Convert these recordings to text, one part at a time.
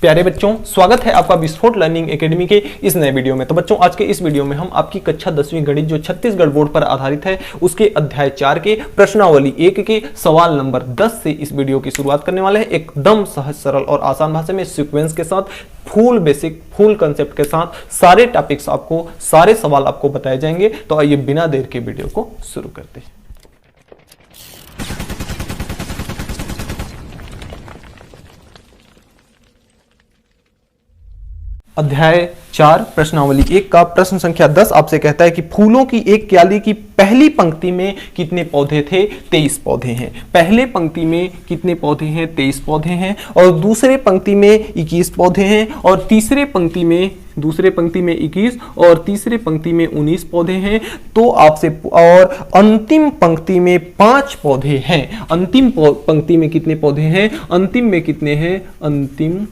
प्यारे बच्चों, स्वागत है आपका विस्फोट लर्निंग एकेडमी के इस नए वीडियो में। तो बच्चों, आज के इस वीडियो में हम आपकी कक्षा 10वीं गणित जो छत्तीसगढ़ बोर्ड पर आधारित है उसके अध्याय 4 के प्रश्नावली 1 के सवाल नंबर 10 से इस वीडियो की शुरुआत करने वाले हैं। एकदम सहज, सरल और आसान भाषा में सीक्वेंस के साथ, फुल बेसिक, फुल कंसेप्ट के साथ सारे टॉपिक्स आपको, सारे सवाल आपको बताए जाएंगे। तो आइए बिना देर के वीडियो को शुरू करते हैं। अध्याय 4 प्रश्नावली 1 का प्रश्न संख्या 10 आपसे कहता है कि फूलों की एक क्याली की पहली पंक्ति में कितने पौधे थे? 23 पौधे हैं। पहले पंक्ति में कितने पौधे हैं? 23 पौधे हैं। और दूसरे पंक्ति में 21 पौधे हैं। और तीसरे पंक्ति में 21 और तीसरे पंक्ति में 19 पौधे हैं। तो आपसे, और अंतिम पंक्ति में 5 पौधे हैं। अंतिम पंक्ति में कितने पौधे हैं? अंतिम में कितने हैं? अंतिम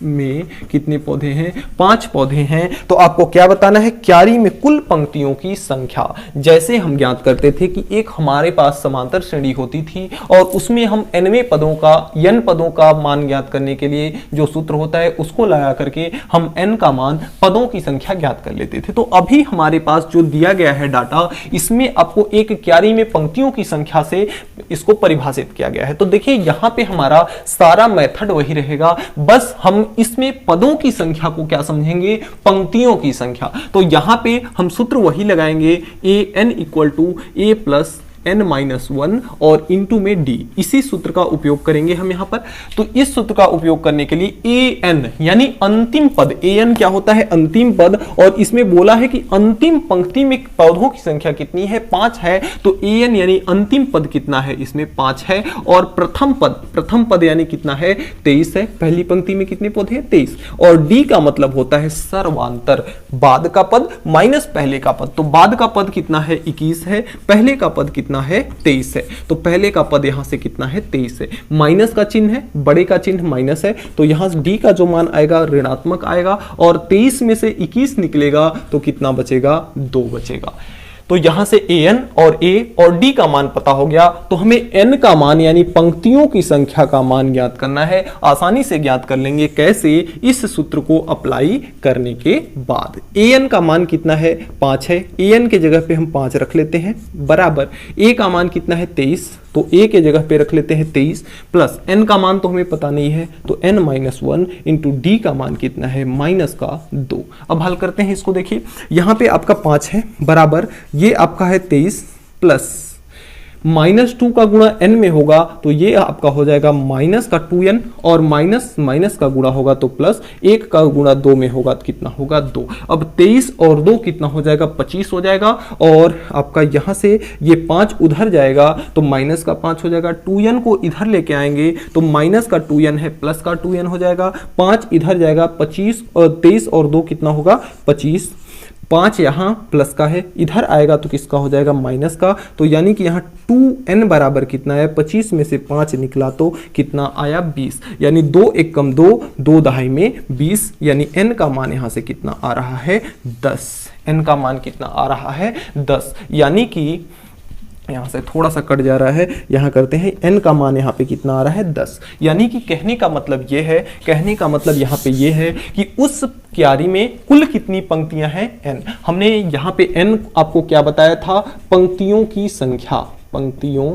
में कितने पौधे हैं? 5 पौधे हैं। तो आपको क्या बताना है? क्यारी में कुल पंक्तियों की संख्या। जैसे हम ज्ञात करते थे कि एक हमारे पास समांतर श्रेणी होती थी और उसमें हम nवें पदों का, n पदों का मान ज्ञात करने के लिए जो सूत्र होता है उसको लगा करके हम n का मान, पदों की संख्या ज्ञात कर लेते थे। तो अभी हमारे पास जो दिया गया है डाटा, इसमें आपको एक क्यारी में पंक्तियों की संख्या से इसको परिभाषित किया गया है। तो देखिए, यहां पे हमारा सारा मेथड वही रहेगा, बस हम इसमें पदों की संख्या को क्या समझेंगे? पंक्तियों की संख्या। तो यहां पे हम सूत्र वही लगाएंगे, an equal to a plus n-1 और इंटू में d। इसी सूत्र का उपयोग करेंगे हम यहां पर। तो इस सूत्र का उपयोग करने के लिए an यानी अंतिम पद, an क्या होता है? अंतिम पद। और इसमें बोला है कि अंतिम पंक्ति में पौधों की संख्या कितनी है? 5 है। तो an यानी अंतिम पद कितना है? इसमें 5 है। और प्रथम पद यानी कितना है? 23 है। पहली पंक्ति में कितने पौधे हैं? 23। और d का मतलब होता है सर्वांतर, बाद का पद माइनस पहले का पद। तो बाद का पद कितना है? 21 है। पहले का पद कितना है? 23 है। तो पहले का पद यहां से कितना है? 23 है। माइनस का चिन्ह है, बड़े का चिन्ह माइनस है, तो यहां डी का जो मान आएगा ऋणात्मक आएगा। और 23 में से 21 निकलेगा तो कितना बचेगा? 2 बचेगा। तो यहां से an और a और d का मान पता हो गया। तो हमें n का मान यानी पंक्तियों की संख्या का मान ज्ञात करना है। आसानी से ज्ञात कर लेंगे। कैसे? इस सूत्र को अप्लाई करने के बाद an का मान कितना है? 5 है। an के जगह पे हम 5 रख लेते हैं, बराबर a का मान कितना है? 23। तो a के जगह पे रख लेते हैं 23, प्लस n का मान तो हमें पता नहीं है, तो n-1 इंटू d का मान कितना है? माइनस का 2। अब हल करते हैं इसको। देखिए, यहां पे आपका 5 है, बराबर ये आपका है 23 प्लस -2 का गुणा n में होगा तो ये आपका हो जाएगा माइनस का 2n, और माइनस का गुणा होगा तो प्लस 1 का गुणा 2 में होगा तो कितना होगा? 2। अब 23 और 2 कितना हो जाएगा? 25 हो जाएगा। और आपका यहां से ये 5 उधर जाएगा तो माइनस का 5 हो जाएगा। 2n को इधर लेके आएंगे तो माइनस का 2n है, प्लस का 2n हो जाएगा। 5 इधर जाएगा, 25 और 23 और 2 कितना होगा? 25। 5 यहाँ प्लस का है, इधर आएगा तो किसका हो जाएगा? माइनस का। तो यानी कि यहाँ 2n बराबर कितना है? 25 में से 5 निकला तो कितना आया? 20। यानी 2 1 कम 2, 2 दहाई में 20। यानी n का मान यहाँ से कितना आ रहा है? 10। n का मान कितना आ रहा है? 10। यानी कि यहां से थोड़ा सा कट जा रहा है, यहां करते हैं। n का मान यहां पे कितना आ रहा है? 10। यानी कि कहने का मतलब ये है, यहां पे ये है कि उस क्यारी में कुल कितनी पंक्तियां हैं? n। हमने यहां पे n आपको क्या बताया था? पंक्तियों की संख्या, पंक्तियों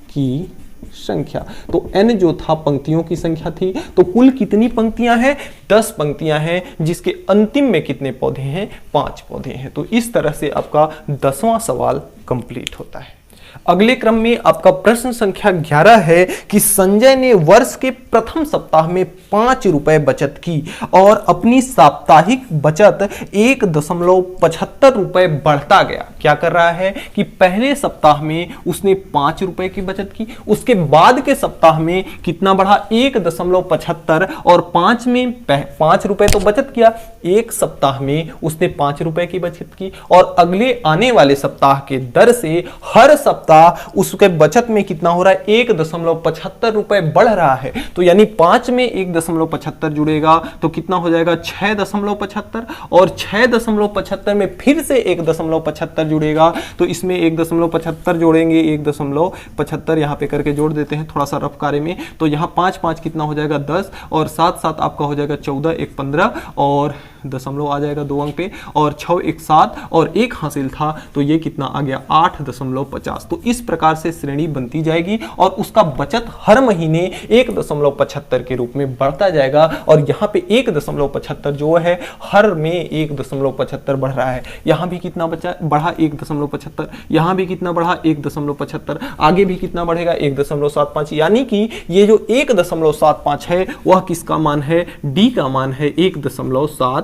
की संख्या। तो n जो था पंक्तियों की संख्या थी। तो कुल कितनी पंक्तियां हैं? 10 पंक्तियां हैं, जिसके अंतिम में कितने पौधे हैं? 5 पौधे हैं। तो इस तरह से आपका 10वां सवाल कंप्लीट होता है। अगले क्रम में आपका प्रश्न संख्या 11 है कि संजय ने वर्ष के प्रथम सप्ताह में 5 रुपए बचत की और अपनी साप्ताहिक बचत 1.75 रुपए बढ़ता गया। क्या कर रहा है कि पहले सप्ताह में उसने 5 रुपए की बचत की, उसके बाद के सप्ताह में कितना बढ़ा? 1.75, और 5 में 5 रुपए तो बचत किया, एक सप्ताह में उसने 5 रुपए की बचत की। और अगले आने वाले सप्ताह के दर से हर सप्ताह सप्ताह उसके बचत में कितना हो रहा है, 1.75 रुपए बढ़ रहा है। तो यानी 5 में 1.75 जुड़ेगा तो कितना हो जाएगा, 6.75, और 6.75 में फिर से 1.75 जुड़ेगा तो इसमें 1.75 जोड़ेंगे, 1.75 यहाँ पे करके जोड़ देते हैं थोड़ा सा रफ कार्य में। तो यहाँ 5 5 कितना हो जाएगा 10, और 7 7 आपका हो जाएगा 14, 1 15, और दशमलव आ जाएगा 2 अंक पे, और 6 1 7, और 1 हासिल था तो ये कितना आ गया 8.50। तो इस प्रकार से श्रेणी बनती जाएगी और उसका बचत हर महीने 1.75 के रूप में बढ़ता जाएगा। और यहाँ पे 1.75 जो है हर में 1.75 बढ़ रहा है। यहाँ भी कितना बचा बढ़ा 1.75, यहाँ भी कितना बढ़ा 1.75, आगे भी कितना बढ़ेगा 1.75। यानी कि ये जो 1.75 है वह किसका मान है, डी का मान है 1.75।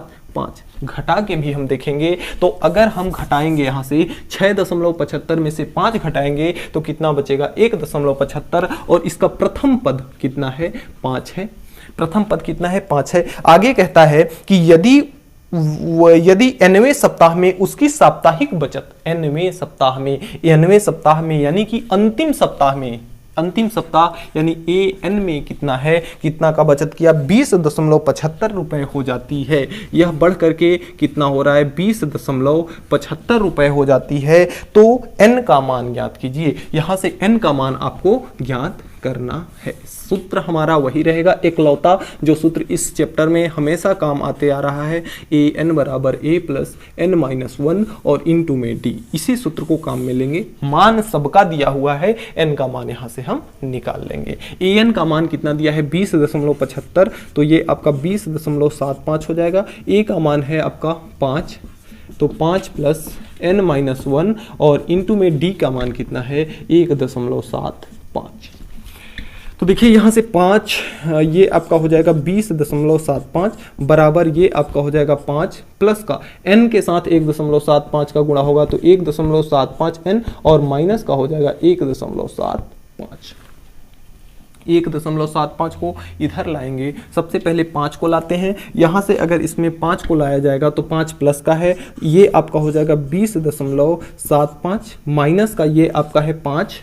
घटा के भी हम देखेंगे तो अगर हम घटाएंगे यहाँ से 6.75 में से 5 घटाएंगे तो कितना बचेगा 1.75, और इसका प्रथम पद कितना है 5 है। प्रथम पद कितना है 5 है। आगे कहता है कि यदि 90वें सप्ताह में उसकी साप्ताहिक बचत 90वें सप्ताह में यानी कि अंतिम सप्ताह यानी AN में कितना है, कितना का बचत किया 20.75 रुपए हो जाती है। यह बढ़ करके कितना हो रहा है 20.75 रुपए हो जाती है। तो N का मान ज्ञात कीजिए। यहां से N का मान आपको ज्ञात करना है। सूत्र हमारा वही रहेगा एकलौता जो सूत्र इस चैप्टर में हमेशा काम आते आ रहा है, AN बराबर A प्लस N-1 और इनटू में D। इसी सूत्र को काम में लेंगे। मान सबका दिया हुआ है, N का मान यहां से हम निकाल लेंगे। AN का मान कितना दिया है 20.75, तो ये आपका 20.75 हो जाएगा। A का मान है आपका 5, तो 5 प्लस N-1 और इनटू में D का मान कितना है 1.75। तो देखिए यहाँ से 5 ये आपका हो जाएगा 20.75 बराबर ये आपका हो जाएगा 5 प्लस का n के साथ 1.75 का गुणा होगा तो 1.75 n और माइनस का हो जाएगा 1.75। 1.75 को इधर लाएंगे। सबसे पहले 5 को लाते हैं। यहाँ से अगर इसमें 5 को लाया जाएगा तो 5 प्लस का है, ये आपका हो जाएगा 20.75 माइनस का ये आपका है 5,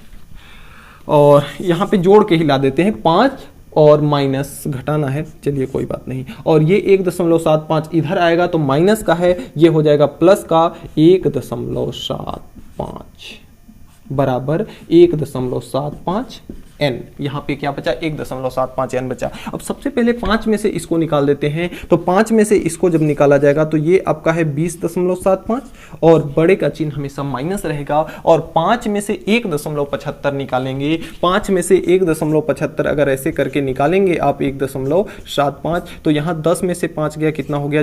और यहाँ पे जोड़ के ही ला देते हैं 5 और माइनस घटाना है, चलिए कोई बात नहीं। और ये 1.75 इधर आएगा तो माइनस का है, ये हो जाएगा प्लस का 1.75 बराबर 1.75 n। यहाँ पे क्या बचा 1.75 n बचा। अब सबसे पहले 5 में से इसको निकाल देते हैं। तो 5 में से इसको जब निकाला जाएगा तो ये आपका है 20.75 और बड़े का चिन्ह हमेशा माइनस रहेगा, और 5 में से 1.75 निकालेंगे। 5 में से 1.75 अगर ऐसे करके निकालेंगे आप 1.75, तो यहाँ 10 में से 5 गया कितना हो गया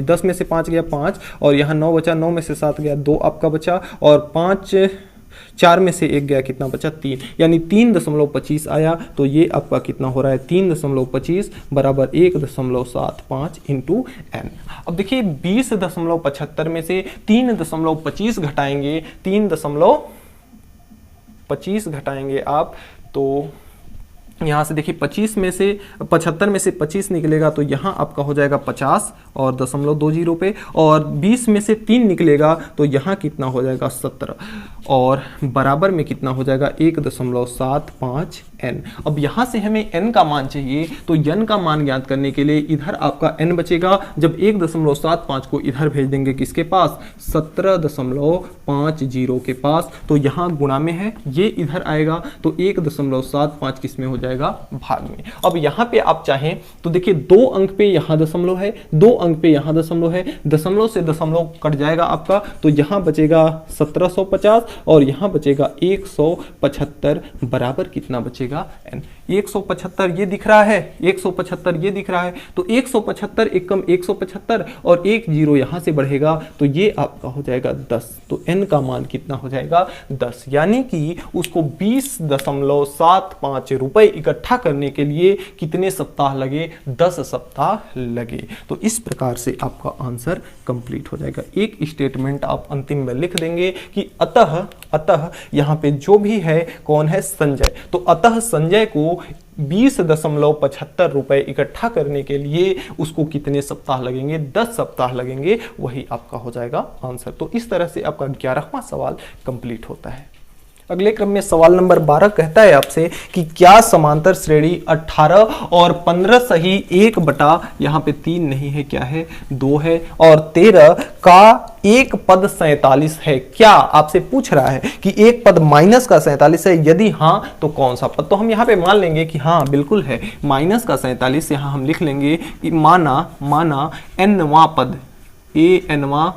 10 में से 5 गया 5, और यहाँ 9 बचा, 9 में से 7 गया 2 आपका बचा, और 4 में से 1 गया कितना बचा 3, यानी 3.25 आया। तो ये आपका कितना हो रहा है 3.25 बराबर 1.75 इंटू n। अब देखिए 20.75 में से 3.25 घटाएंगे, 3.25 घटाएंगे आप, तो यहाँ से देखिए 75 में से 25 निकलेगा तो यहाँ आपका हो जाएगा 50 और 0.20 पे, और 20 में से 3 निकलेगा तो यहाँ कितना हो जाएगा 17, और बराबर में कितना हो जाएगा 1.75 n। अब यहाँ से हमें n का मान चाहिए, तो n का मान ज्ञात करने के लिए इधर आपका n बचेगा। जब 1.75 को इधर भेज देंगे किसके पास 17.50 के पास, तो यहाँ गुणा में है, ये इधर आएगा तो 1.75 किस में हो जाएगा भाग में। अब यहाँ पे आप चाहें तो देखिए 2 अंक पे यहाँ दशमलव है, 2 अंक पे यहाँ दशमलव है, दशमलव से दशमलव कट जाएगा आपका, तो यहाँ बचेगा 1750 और यहाँ बचेगा 175 बराबर कितना बचेगा n। 175 ये दिख रहा है, 175 ये दिख रहा है, तो 175 एक कम 175 और 1 0 यहाँ से बढ़ेगा तो ये आपका हो जाएगा 10। तो n का मान कितना हो जाएगा 10, यानी कि उसको 20.75 रुपए इकट्ठा करने के लिए कितने सप्ताह लगे 10 सप्ताह लगे। तो इस प्रकार से आपका आंसर कंप्लीट हो जाएगा। एक स्टेटमेंट आप अंतिम में लिख देंगे कि अतः यहाँ पे जो भी है कौन है संजय, तो अतः संजय को 20.75 रुपए इकट्ठा करने के लिए उसको कितने सप्ताह लगेंगे 10 सप्ताह लगेंगे, वही आपका हो जाएगा आंसर। तो इस तरह से आपका 11वां सवाल कंप्लीट होता है। अगले क्रम में सवाल नंबर 12 कहता है आपसे कि क्या समांतर श्रेणी 18 और 15 सही 1 बटा यहाँ पे 3 नहीं है, क्या है 2 है, और 13 का एक पद 47 है। क्या आपसे पूछ रहा है कि एक पद माइनस का 47 है, यदि हाँ तो कौन सा पद। तो हम यहाँ पे मान लेंगे कि हाँ बिल्कुल है, माइनस का 47। यहाँ हम लिख लेंगे कि माना nवां पद, nवां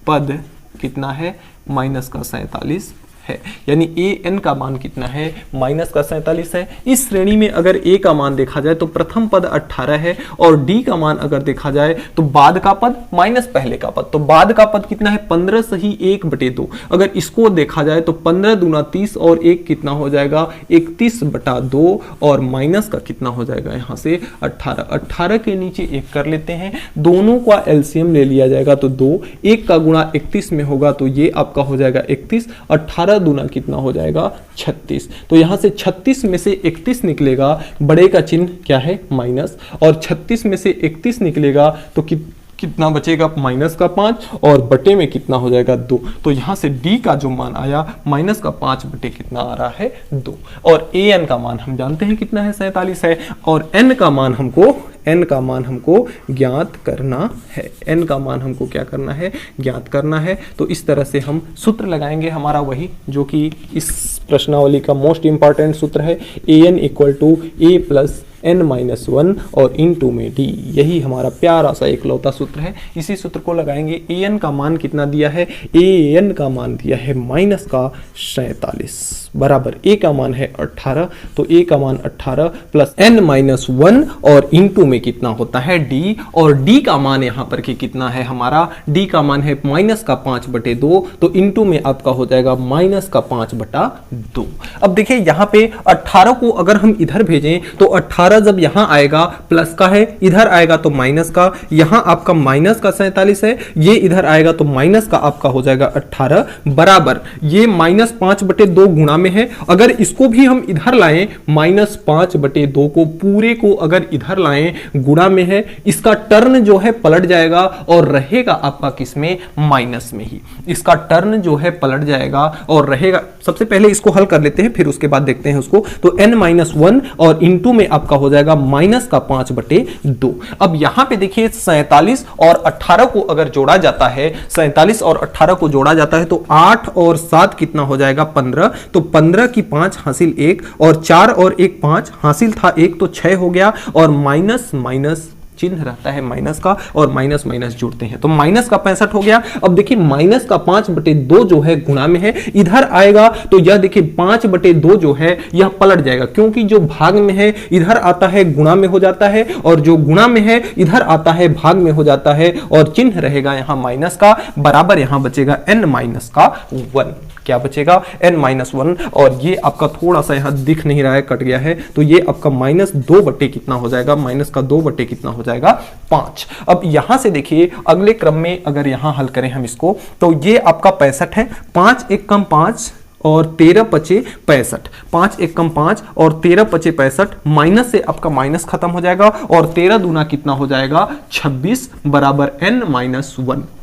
पद कितना है, माइनस का 47 है, यानी an का मान कितना है, माइनस का 47 है। इस श्रेणी में अगर a का मान देखा जाए तो प्रथम पद 18 है, और d का मान अगर देखा जाए तो बाद का पद माइनस पहले का पद, तो बाद का पद कितना है 15 सही 1/2। अगर इसको देखा जाए तो 15 दूना 30 और 1 कितना हो जाएगा 31/2, और माइनस का कितना हो जाएगा यहाँ से 18 के नीचे 1 कर लेते हैं, दोनों का एलसीएम ले लिया जाएगा तो 2, 1 का गुणा 31 में होगा तो ये आपका हो जाएगा 31, 18 दूना कितना हो जाएगा 36। तो यहां से 36 में से 31 निकलेगा, बड़े का चिन्ह क्या है माइनस, और 36 में से 31 निकलेगा तो कितना बचेगा माइनस का 5, और बटे में कितना हो जाएगा 2। तो यहां से d का जो मान आया माइनस का 5 बटे कितना आ रहा है 2, और an का मान हम जानते हैं कितना है 47 है, और n का मान हमको ज्ञात करना है, n का मान हमको क्या करना है, ज्ञात करना है। तो इस तरह से हम सूत्र लगाएंगे, हमारा वही जो कि इस प्रश्नावली का मोस्ट इंपॉर्टेंट सूत्र है, an equal to a plus n-1 और इनटू में d, यही हमारा प्यारा सा इकलौता सूत्र है। इसी सूत्र को लगाएंगे। an का मान कितना दिया है, an का मान दिया है माइनस का 47 बराबर a का मान है 18, तो a का मान 18 प्लस n-1 और इनटू में कितना होता है d, और d का मान यहाँ पर कि कितना है हमारा, d का मान है माइनस का 5/2, तो इनटू में आपका हो जाएगा माइनस का 5/2। अब देखिए यहाँ पे 18 को अगर हम इधर भेजें तो 18 जब यहाँ आएगा प्लस का है, इधर आएगा तो माइनस का, यहाँ आपका माइनस का 47 है, ये इधर आएगा तो माइनस का आपका हो जाएगा 18 बराबर, ये माइनस 5/2 गुणा में है। अगर इसको भी हम इधर लाएं, माइनस 5/2 को पूरे को अगर इधर लाएं गुणा में है, इसका टर्न जो है पलट जाएगा और रहेगा आपका किसमें, माइनस में ही। इसका टर्न जो है पलट जाएगा और रहेगा, सबसे पहले इसको हल कर लेते हैं फिर उसके बाद देखते हैं उसको। तो n-1 और इनटू में आपका हो जाएगा माइनस का 5/2। अब यहां पे देखिए 47 और 18 को अगर जोड़ा जाता है, 47 और 18 को जोड़ा जाता है तो 8 और 7 कितना हो जाएगा 15, तो 15 की 5 हासिल 1, और 4 और 1 5 हासिल था 1 तो 6 हो गया, और माइनस माइनस चिन्ह रहता है माइनस का, और माइनस माइनस जुड़ते हैं तो माइनस का 65 हो गया। अब देखिए माइनस का 5/2 जो है गुणा में है, इधर आएगा तो यह देखिए 5/2 जो है यह पलट जाएगा, क्योंकि जो भाग में है इधर आता है गुणा में हो जाता है, और जो गुणा में है इधर आता है भाग में हो जाता है, और चिन्ह रहेगा यहाँ माइनस का बराबर, यहाँ बचेगा n-1। क्या बचेगा n-1, और ये आपका थोड़ा सा यहाँ दिख नहीं रहा है, कट गया है, तो ये आपका -2 बटे कितना हो जाएगा, माइनस का 2 बटे कितना हो जाएगा 5। अब यहां से देखिए अगले क्रम में अगर यहां हल करें हम इसको तो ये आपका 65 है, 5 1 कम 5 और 13 पचे 65, 5 1 कम 5 और 13 पचे 65, माइनस से आपका माइनस खत्म हो जाएगा, और 13 दूना कितना हो जाएगा 26 बराबर n-1।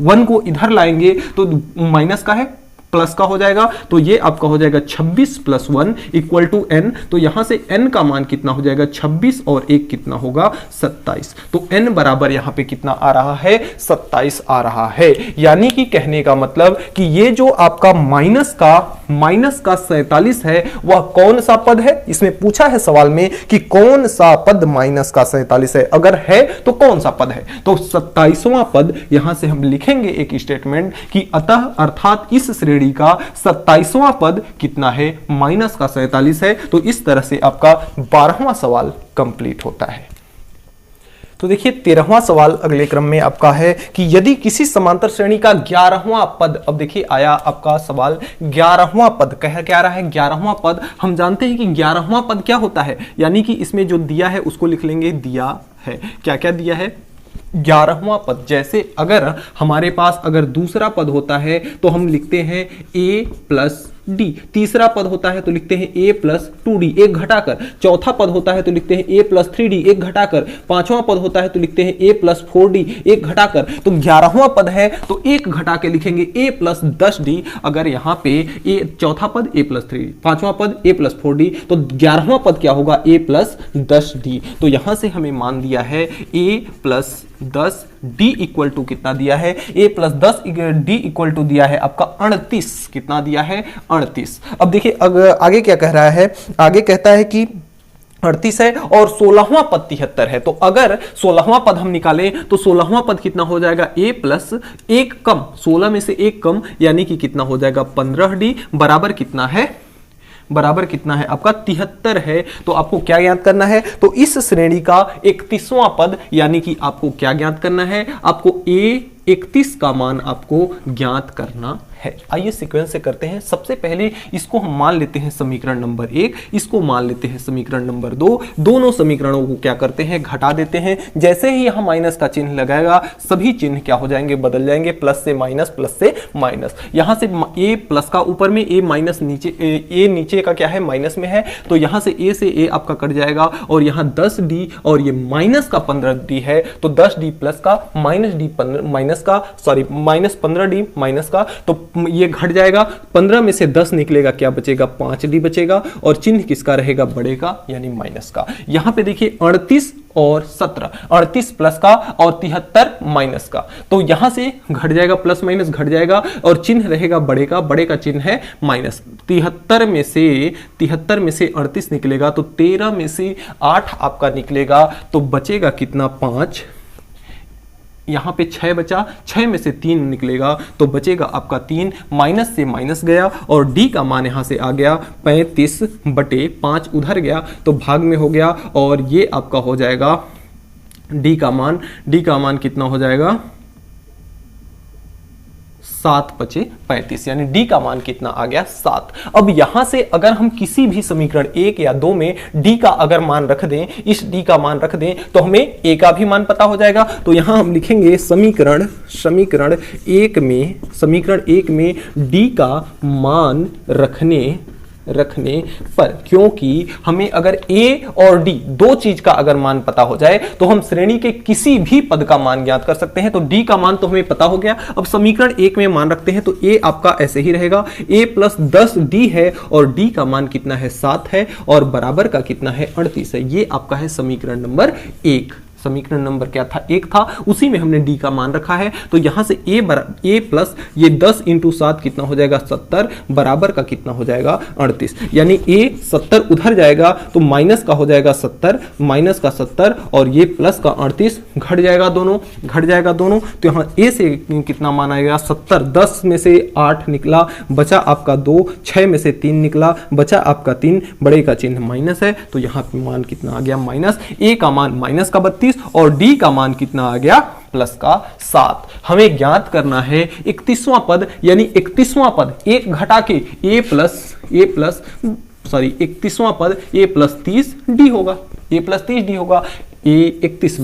1 को इधर लाएंगे तो माइनस का है प्लस का हो जाएगा, तो ये आपका हो जाएगा 26 + 1 इक्वल टू n। तो यहां से n का मान कितना हो जाएगा 26 और 1 कितना होगा 27, तो n बराबर यहां पे कितना आ रहा है 27 आ रहा है। यानी कि कहने का मतलब कि ये जो आपका माइनस का 47 है वह कौन सा पद है, इसमें पूछा है सवाल में कि कौन सा पद माइनस का 47 है, अगर है तो कौन सा पद है, तो 27वां पद। यहां से हम लिखेंगे एक स्टेटमेंट कि अतः अर्थात इस श्रेणी का 27वां पद कितना है, माइनस का 47 है। तो इस तरह से आपका 12वां सवाल कंप्लीट होता है। तो देखिए 13वां सवाल अगले क्रम में आपका है कि यदि किसी समांतर श्रेणी का 11वां पद, अब देखिए आया आपका सवाल 11वां पद, कह क्या रहा है 11वां पद। हम जानते हैं कि 11वां पद क्या होता है, यानी कि इसमें जो दिया है उसको लिख लेंगे, दिया है क्या क्या दिया है 11वां पद। जैसे अगर हमारे पास अगर दूसरा पद होता है तो हम लिखते हैं a + डी, तीसरा पद होता है तो लिखते हैं a प्लस 2d, एक घटाकर, चौथा पद होता है तो लिखते हैं a प्लस 3d, एक घटाकर, पांचवा पद होता है तो लिखते हैं a प्लस 4d, एक घटाकर, तो 11वां पद है तो एक घटा के लिखेंगे a प्लस 10d। अगर यहां पे a चौथा पद a प्लस 3d, पांचवा पद a प्लस 4d, तो 11वां पद क्या होगा a प्लस 10d। तो यहां से हमें मान दिया है a plus 10 d equal to कितना दिया है, a plus 10 d equal to दिया है आपका 38, कितना दिया है 38। अब देखिए आगे क्या कह रहा है, आगे कहता है कि 38 है और 16वां पद 73 है। तो अगर 16वां पद हम निकालें तो 16वां पद कितना हो जाएगा, a प्लस 1 कम, 16 में से 1 कम यानी कि कितना हो जाएगा 15d, बराबर कितना है, बराबर कितना है आपका 73 है। तो आपको क्या ज्ञात करना है, तो इस श्रेणी का 31वां पद यानी कि आपको क्या ज्ञात करना है, आपको a 31 का मान आपको ज्ञात करना है। आइए सीक्वेंस से करते हैं। सबसे पहले इसको हम मान लेते हैं समीकरण नंबर 1, इसको मान लेते हैं समीकरण नंबर 2। दोनों समीकरणों को क्या करते हैं, घटा देते हैं। जैसे ही यहां माइनस का चिन्ह लगाएगा सभी चिन्ह क्या हो जाएंगे, बदल जाएंगे, प्लस से माइनस। यहां से a प्लस का ऊपर में, a माइनस नीचे, a नीचे का क्या है माइनस में है, तो यहां से a से a आपका कट जाएगा और यहां 10d और ये माइनस का 15d है, तो 10d प्लस का माइनस 15d माइनस का, तो ये घट जाएगा। 15 में से 10 निकलेगा, क्या बचेगा 5d बचेगा और चिन्ह किसका रहेगा, बड़े का यानी माइनस का। यहां पे देखिए 38 और 17, 38 प्लस का और 73 माइनस का, तो यहां से घट जाएगा, प्लस माइनस घट जाएगा और चिन्ह रहेगा बड़े का, बड़े का चिन्ह है माइनस। 73 में से 38 निकलेगा तो 13 में से 8 आपका निकलेगा, तो बचेगा कितना 5, यहां पे 6 बचा, 6 में से 3 निकलेगा तो बचेगा आपका 3, माइनस से माइनस गया और d का मान यहां से आ गया 35/5 उधर गया तो भाग में हो गया और ये आपका हो जाएगा d का मान कितना हो जाएगा 7/35, यानी d का मान कितना आ गया 7। अब यहां से अगर हम किसी भी समीकरण 1 या 2 में d का अगर मान रख दें, इस d का मान रख दें तो हमें a का भी मान पता हो जाएगा। तो यहां हम लिखेंगे समीकरण 1 में d का मान रखने पर, क्योंकि हमें अगर a और d दो चीज का अगर मान पता हो जाए तो हम श्रेणी के किसी भी पद का मान ज्ञात कर सकते हैं। तो d का मान तो हमें पता हो गया। अब समीकरण 1 में मान रखते हैं तो a आपका ऐसे ही रहेगा, a प्लस 10d है और d का मान कितना है 7 है और बराबर का कितना है 38 है। ये आपका है समीकरण नंबर 1। समीकरण नंबर क्या था 1 था, उसी में हमने d का मान रखा है। तो यहां से a प्लस ये 10 × 7 कितना हो जाएगा 70, बराबर का कितना हो जाएगा 38, यानी a 70 उधर जाएगा तो माइनस का हो जाएगा 70, माइनस का 70 और ये प्लस का 38 घट जाएगा दोनों। तो यहाँ a से कितना मान आएगा 70, 10 में से 8 निकला, बचा आपका 2, 6 में से 3 निकला, बचा आपका 3, बड़े का चिन्ह माइनस है तो यहाँ पे मान कितना आ गया माइनस, a का मान माइनस का 32 और d का मान कितना आ गया प्लस का 7। हमें ज्ञात करना है 31वां पद, यानी 31वां पद एक घटा के 31वां पद a प्लस 30d होगा, a 31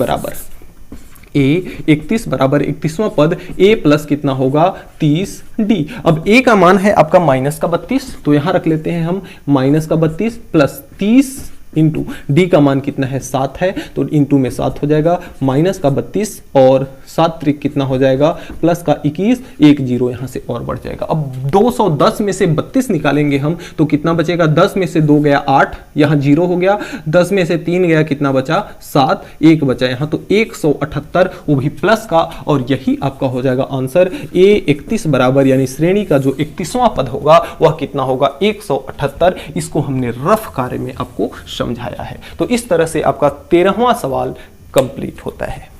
बराबर 31वां पद a प्लस कितना होगा 30d। अब a का मान है आपका माइनस का 32, तो यहां रख लेते हैं हम माइनस का 32 प्लस 30 इंटू d का मान कितना है 7 है तो इंटू में 7 हो जाएगा, माइनस का 32 और 7 त्रिक कितना हो जाएगा प्लस का 21, एक जीरो यहां से और बढ़ जाएगा। अब 210 में से 32 निकालेंगे हम तो कितना बचेगा, 10 में से 2 गया 8, यहां 0 हो गया, 10 में से 3 गया कितना बचा 7, 1 बचा यहां तो 178, वो भी प्लस का, और यही आपका हो जाएगा आंसर a 31 बराबर, यानी श्रेणी का जो 31वां पद होगा वह कितना होगा 178। इसको हमने रफ कार्य में आपको समझाया है। तो इस तरह से आपका 13वां सवाल कंप्लीट होता है।